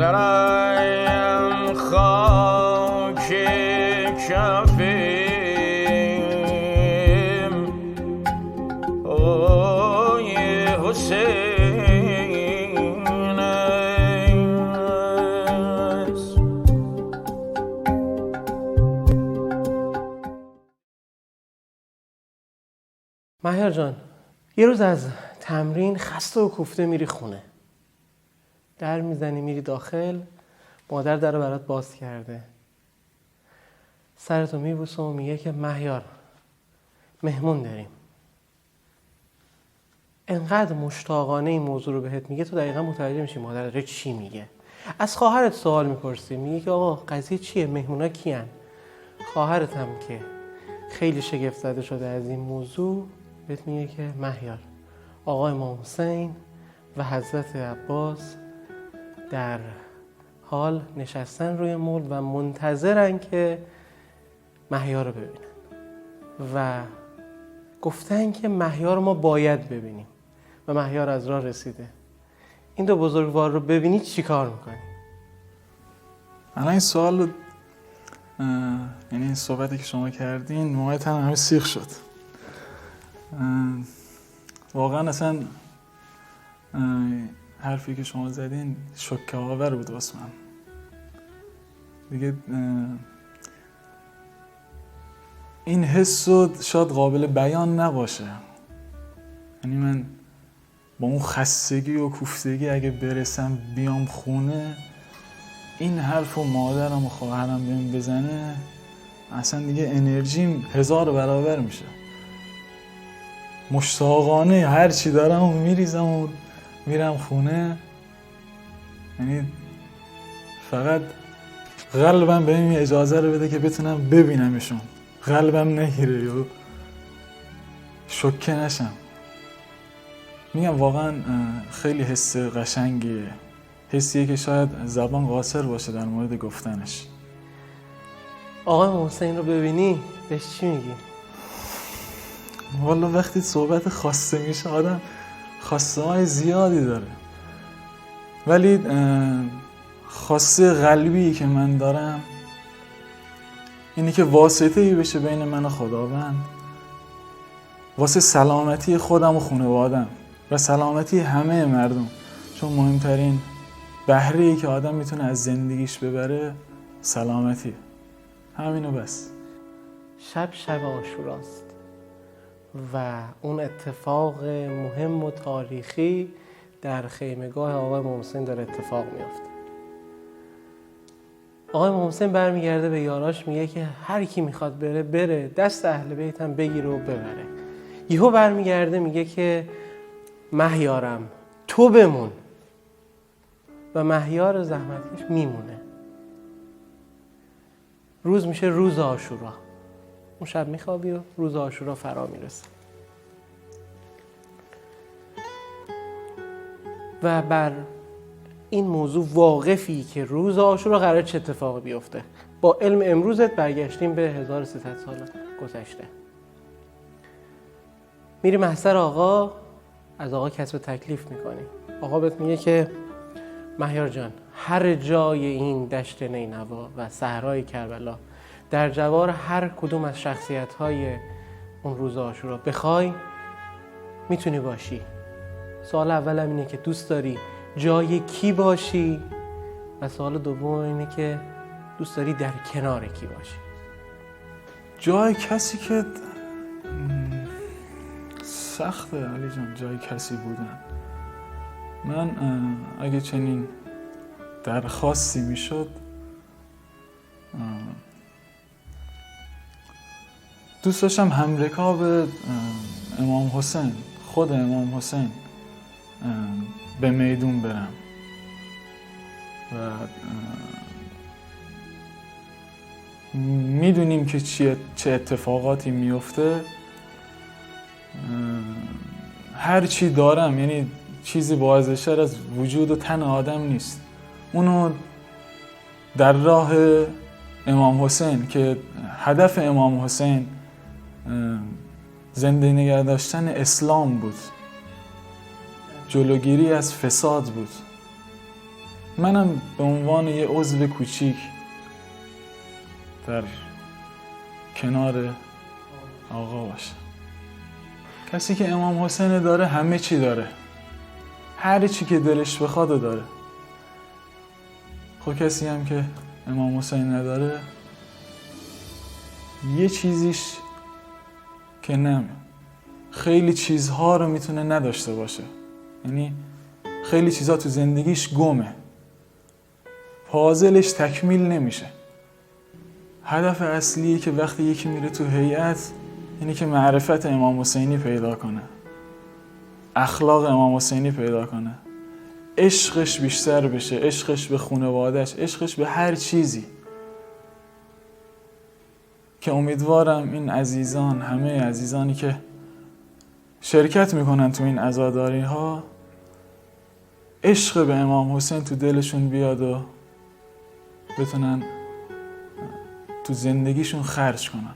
سرم خاک کفیم اوی حسین است. مهیار جان، یه روز از تمرین خسته و کوفته میری خونه، در میزنی میری داخل، مادر در رو برات باز کرده، سرتو میبوسه و میگه که مهیار مهمون داریم. انقدر مشتاقانه این موضوع رو بهت میگه تو دقیقا متوجه میشی مادر داره چی میگه. از خواهرت سوال میپرسی، میگه که آقا قضیه چیه، مهمونا کیان؟ خواهرت هم که خیلی شگفت زده شده از این موضوع بهت میگه که مهیار آقا امام حسین و حضرت عباس در حال نشستن روی مول و منتظرن که مهیار رو ببینن و گفتن که مهیار ما باید ببینیم و مهیار از راه رسیده. این دو بزرگوار رو ببینی چی کار میکنی؟ الان این سوال رو یعنی این صحبتی که شما کردین موهای تنم همه سیخ شد. واقعا اصلا حرفی که شما زدین شوکه آور بود واسه من دیگه. این حس شاید قابل بیان نباشه، یعنی من با اون خستگی و کوفتگی اگه برسم بیام خونه این حرف و مادرم و خواهرم بهم بزنه اصلا دیگه انرژیم 1000 برابر میشه. مشتاقانه هر چی دارم و میریزم و میرم خونه، یعنی فقط قلبم بهم اجازه رو بده که بتونم ببینمشون، قلبم نگیره یا شوکه نشم. میگم واقعا خیلی حس قشنگیه، حسیه که شاید زبان قاصر باشه در مورد گفتنش. آقای حسین رو ببینی بهش چی میگی؟ والا وقتی صحبت خواسته میشه آدم خواسته های زیادی داره، ولی خواسته قلبی که من دارم اینی که واسطه ای بشه بین من و خداوند واسه سلامتی خودم و خانواده‌ام و سلامتی همه مردم، چون مهمترین بهره‌ای که آدم میتونه از زندگیش ببره سلامتی، همینو بس. شب عاشوراست و اون اتفاق مهم و تاریخی در خیمه‌گاه آقای امام حسین داره اتفاق میفته. آقای امام حسین برمیگرده به یاراش میگه که هر کی میخواد بره بره، دست اهل بیت هم بگیره و ببره. یهو برمیگرده میگه که مهیارم تو بمون و مهیار زحمتکش میمونه. روز میشه روز عاشورا، اون شب میخوابی و روز عاشورا فرا میرسه و بر این موضوع واقفی که روز عاشورا قراره چه اتفاقی بیفته. با علم امروزت برگشتیم به 1300 سال گذشته. میری محضر آقا، از آقا کسب تکلیف میکنی. آقا بهت میگه که مهیار جان هر جای این دشت نینوا و صحرای کربلا در جوار هر کدوم از شخصیت‌های اون روز عاشورا بخوای میتونی باشی. سوال اولم اینه که دوست داری جای کی باشی و سوال دوم اینه که دوست داری در کنار کی باشی. جای کسی که سخته علی جان، جای کسی بودن. من اگه چنین درخواستی میشد دوست داشتم همرکاب امام حسین، خود امام حسین به میدون برم و میدونیم که چه اتفاقاتی میفته. هر چی دارم، یعنی چیزی باعث‌تر از وجود و تن آدم نیست، اونو در راه امام حسین که هدف امام حسین زنده نگه داشتن اسلام بود، جلوگیری از فساد بود، منم به عنوان یه عضو کوچیک در کنار آقا باشم. کسی که امام حسین داره همه چی داره، هر چی که دلش بخواد داره. خب کسی هم که امام حسین نداره یه چیزیش که نه، خیلی چیزها رو میتونه نداشته باشه. یعنی خیلی چیزها تو زندگیش گمه، پازلش تکمیل نمیشه. هدف اصلیه که وقتی یکی میره تو هیئت اینه که معرفت امام حسینی پیدا کنه، اخلاق امام حسینی پیدا کنه، عشقش بیشتر بشه، عشقش به خانواده‌اش، عشقش به هر چیزی. که امیدوارم این عزیزان، همه عزیزانی که شرکت میکنن تو این عزاداری ها، عشق به امام حسین تو دلشون بیاد و بتونن تو زندگیشون خرج کنن.